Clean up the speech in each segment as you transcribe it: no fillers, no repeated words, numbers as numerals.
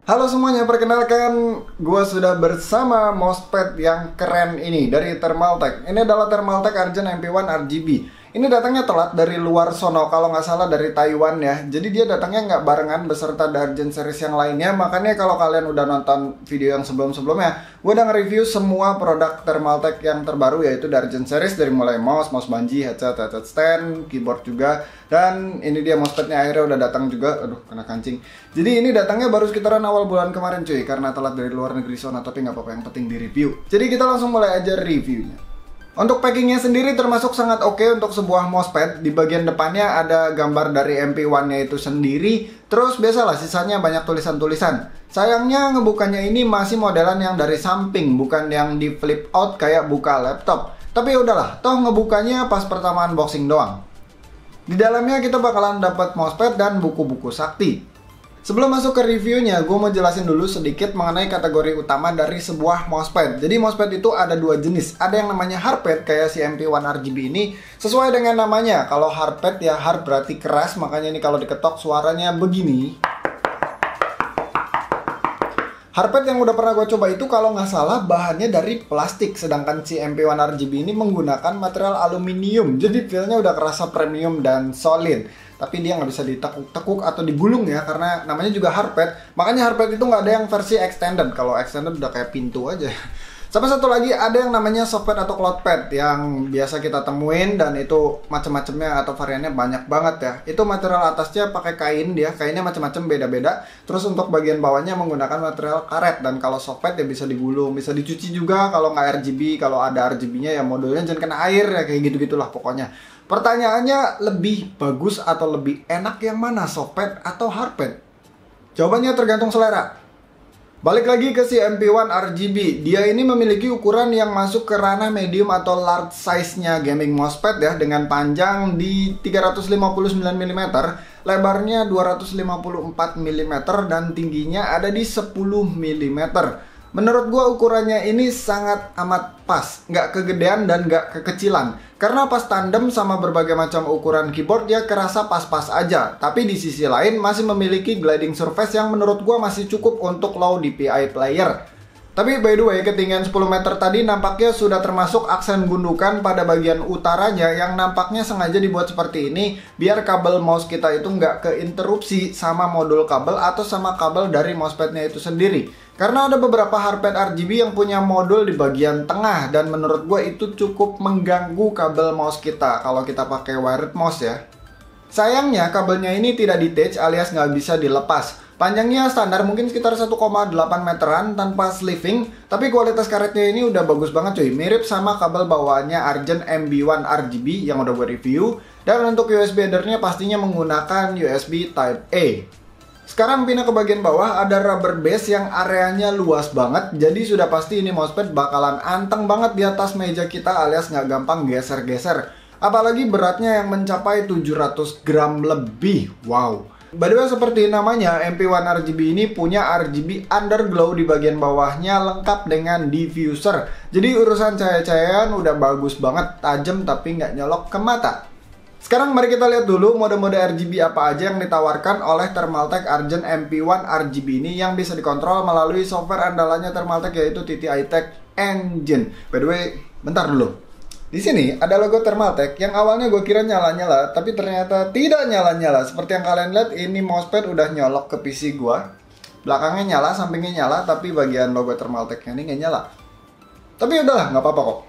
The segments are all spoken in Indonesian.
Halo semuanya, perkenalkan gue sudah bersama mousepad yang keren ini dari Thermaltake. Ini adalah Thermaltake Argent MP1 RGB. Ini datangnya telat dari luar sono, kalau nggak salah dari Taiwan ya. Jadi dia datangnya nggak barengan beserta Argent series yang lainnya. Makanya kalau kalian udah nonton video yang sebelum-sebelumnya, gue udah nge-review semua produk Thermaltake yang terbaru, yaitu Argent series dari mulai mouse bungee, headset stand, keyboard juga. Dan ini dia mousepadnya akhirnya udah datang juga. Aduh, kena kancing. Jadi ini datangnya baru sekitaran awal bulan kemarin cuy, karena telat dari luar negeri sono, tapi nggak apa-apa, yang penting di review. Jadi kita langsung mulai aja reviewnya. Untuk packingnya sendiri termasuk sangat oke untuk sebuah mousepad. Di bagian depannya ada gambar dari MP1-nya itu sendiri. Terus biasalah sisanya banyak tulisan-tulisan. Sayangnya ngebukanya ini masih modelan yang dari samping, bukan yang di flip out kayak buka laptop. Tapi udahlah, toh ngebukanya pas pertama unboxing doang. Di dalamnya kita bakalan dapat mousepad dan buku-buku sakti. Sebelum masuk ke reviewnya, gue mau jelasin dulu sedikit mengenai kategori utama dari sebuah mousepad. Jadi mousepad itu ada dua jenis. Ada yang namanya hardpad kayak si MP1 RGB ini. Sesuai dengan namanya, kalau hardpad ya hard berarti keras, makanya ini kalau diketok suaranya begini. Hardpad yang udah pernah gue coba itu kalau nggak salah bahannya dari plastik, sedangkan si MP1 RGB ini menggunakan material aluminium. Jadi feel-nya udah kerasa premium dan solid. Tapi dia nggak bisa ditekuk-tekuk atau digulung ya, karena namanya juga hardpad. Makanya hardpad itu nggak ada yang versi extended. Kalau extended udah kayak pintu aja. Sama satu lagi ada yang namanya softpad atau clothpad yang biasa kita temuin, dan itu macam-macamnya atau variannya banyak banget ya. Itu material atasnya pakai kain, dia kainnya macam-macam beda-beda. Terus untuk bagian bawahnya menggunakan material karet, dan kalau softpad ya bisa digulung, bisa dicuci juga. Kalau nggak RGB, kalau ada RGB-nya ya modulnya jangan kena air ya, kayak gitu-gitulah pokoknya. Pertanyaannya, lebih bagus atau lebih enak yang mana, softpad atau hardpad? Jawabannya tergantung selera. Balik lagi ke si MP1 RGB, dia ini memiliki ukuran yang masuk ke ranah medium atau large size-nya gaming mousepad ya, dengan panjang di 359 mm, lebarnya 254 mm, dan tingginya ada di 10 mm. Menurut gua ukurannya ini sangat amat pas, nggak kegedean dan nggak kekecilan. Karena pas tandem sama berbagai macam ukuran keyboard dia kerasa pas-pas aja. Tapi di sisi lain masih memiliki gliding surface yang menurut gua masih cukup untuk low DPI player. Tapi by the way, ketinggian 10 meter tadi nampaknya sudah termasuk aksen gundukan pada bagian utaranya yang nampaknya sengaja dibuat seperti ini biar kabel mouse kita itu nggak keinterupsi sama modul kabel atau sama kabel dari mousepadnya itu sendiri. Karena ada beberapa hardpad RGB yang punya modul di bagian tengah, dan menurut gue itu cukup mengganggu kabel mouse kita kalau kita pakai wired mouse ya. Sayangnya kabelnya ini tidak detach alias nggak bisa dilepas. Panjangnya standar mungkin sekitar 1,8 meteran tanpa sleeving, tapi kualitas karetnya ini udah bagus banget cuy. Mirip sama kabel bawaannya Argent MB1 RGB yang udah gue review. Dan untuk USB headernya pastinya menggunakan USB Type A. Sekarang pindah ke bagian bawah, ada rubber base yang areanya luas banget. Jadi sudah pasti ini mousepad bakalan anteng banget di atas meja kita alias nggak gampang geser-geser. Apalagi beratnya yang mencapai 700 gram lebih. Wow. By the way, seperti namanya, MP1 RGB ini punya RGB underglow di bagian bawahnya lengkap dengan diffuser. Jadi urusan cahaya-cahayaan udah bagus banget, tajam tapi nggak nyolok ke mata. Sekarang mari kita lihat dulu mode-mode RGB apa aja yang ditawarkan oleh Thermaltake Argent MP1 RGB ini yang bisa dikontrol melalui software andalannya Thermaltake, yaitu TTI Tech Engine. By the way, bentar dulu. Di sini ada logo Thermaltake yang awalnya gue kira nyala-nyala, tapi ternyata tidak nyala-nyala. Seperti yang kalian lihat, ini mousepad udah nyolok ke PC gue. Belakangnya nyala, sampingnya nyala, tapi bagian logo Thermaltake-nya ini nggak nyala. Tapi udahlah, nggak apa-apa kok.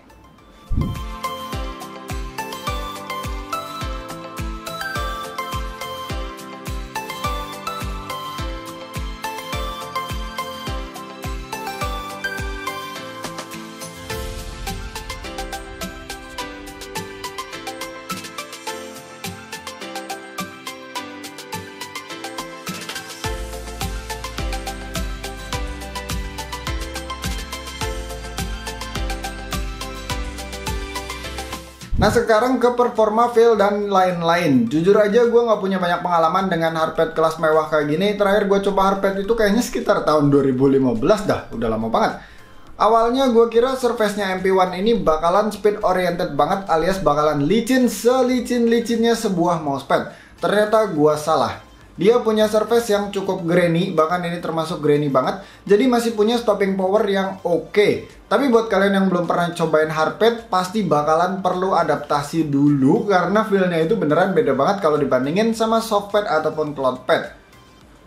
Nah sekarang ke performa, feel, dan lain-lain. Jujur aja gue nggak punya banyak pengalaman dengan hardpad kelas mewah kayak gini. Terakhir gue coba hardpad itu kayaknya sekitar tahun 2015 dah, udah lama banget. Awalnya gue kira surface-nya MP1 ini bakalan speed oriented banget alias bakalan licin selicin-licinnya sebuah mousepad. Ternyata gue salah. Dia punya surface yang cukup grainy, bahkan ini termasuk grainy banget. Jadi masih punya stopping power yang oke. Tapi buat kalian yang belum pernah cobain hardpad, pasti bakalan perlu adaptasi dulu karena feel-nya itu beneran beda banget kalau dibandingin sama softpad ataupun cloudpad.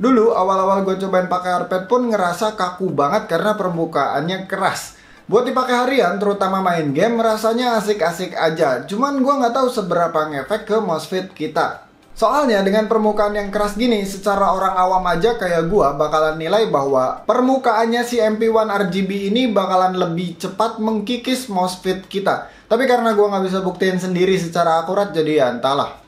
Dulu awal-awal gue cobain pakai hardpad pun ngerasa kaku banget karena permukaannya keras. Buat dipakai harian, terutama main game, rasanya asik-asik aja. Cuman gue nggak tahu seberapa ngefek ke mouse fit kita. Soalnya dengan permukaan yang keras gini, secara orang awam aja kayak gua bakalan nilai bahwa permukaannya si MP1 RGB ini bakalan lebih cepat mengkikis mouse fit kita. Tapi karena gua nggak bisa buktiin sendiri secara akurat, jadi ya entahlah.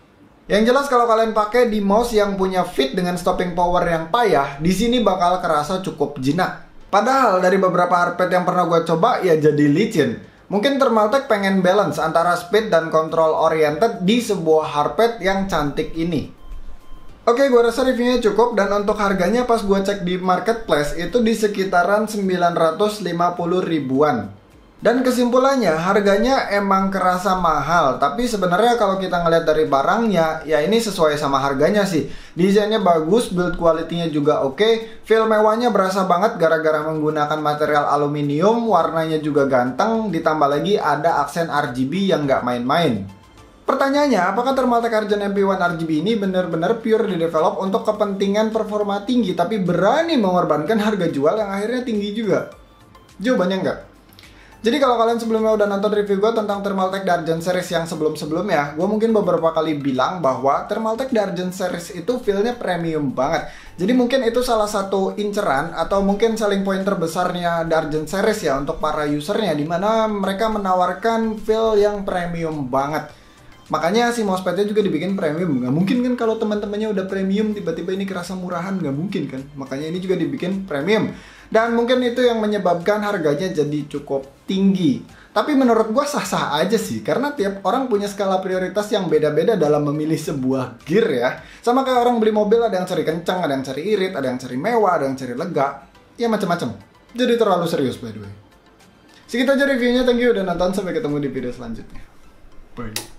Yang jelas kalau kalian pakai di mouse yang punya fit dengan stopping power yang payah, di sini bakal kerasa cukup jinak. Padahal dari beberapa hardpad yang pernah gua coba ya jadi licin. Mungkin Thermaltake pengen balance antara speed dan control oriented di sebuah hardpad yang cantik ini. Oke, gue rasa reviewnya cukup dan untuk harganya pas gue cek di marketplace itu di sekitaran 950 ribuan. Dan kesimpulannya, harganya emang kerasa mahal, tapi sebenarnya kalau kita ngeliat dari barangnya, ya ini sesuai sama harganya sih. Desainnya bagus, build quality-nya juga oke, feel mewahnya berasa banget gara-gara menggunakan material aluminium, warnanya juga ganteng, ditambah lagi ada aksen RGB yang nggak main-main. Pertanyaannya, apakah Thermaltake Argent MP1 RGB ini benar-benar pure di-develop untuk kepentingan performa tinggi, tapi berani mengorbankan harga jual yang akhirnya tinggi juga? Jawabannya enggak. Jadi kalau kalian sebelumnya udah nonton review gue tentang Thermaltake Argent series yang sebelum-sebelumnya, gue mungkin beberapa kali bilang bahwa Thermaltake Argent series itu feel-nya premium banget. Jadi mungkin itu salah satu inceran atau mungkin selling point terbesarnya Argent series ya untuk para usernya, dimana mereka menawarkan feel yang premium banget. Makanya si mousepadnya juga dibikin premium. Nggak mungkin kan kalau teman-temannya udah premium tiba-tiba ini kerasa murahan, nggak mungkin kan. Makanya ini juga dibikin premium. Dan mungkin itu yang menyebabkan harganya jadi cukup tinggi. Tapi menurut gue sah-sah aja sih, karena tiap orang punya skala prioritas yang beda-beda dalam memilih sebuah gear ya. Sama kayak orang beli mobil, ada yang cari kencang, ada yang cari irit, ada yang cari mewah, ada yang cari lega. Ya macam-macam. Jadi terlalu serius by the way. Segitu aja reviewnya, thank you udah nonton, sampai ketemu di video selanjutnya. Bye.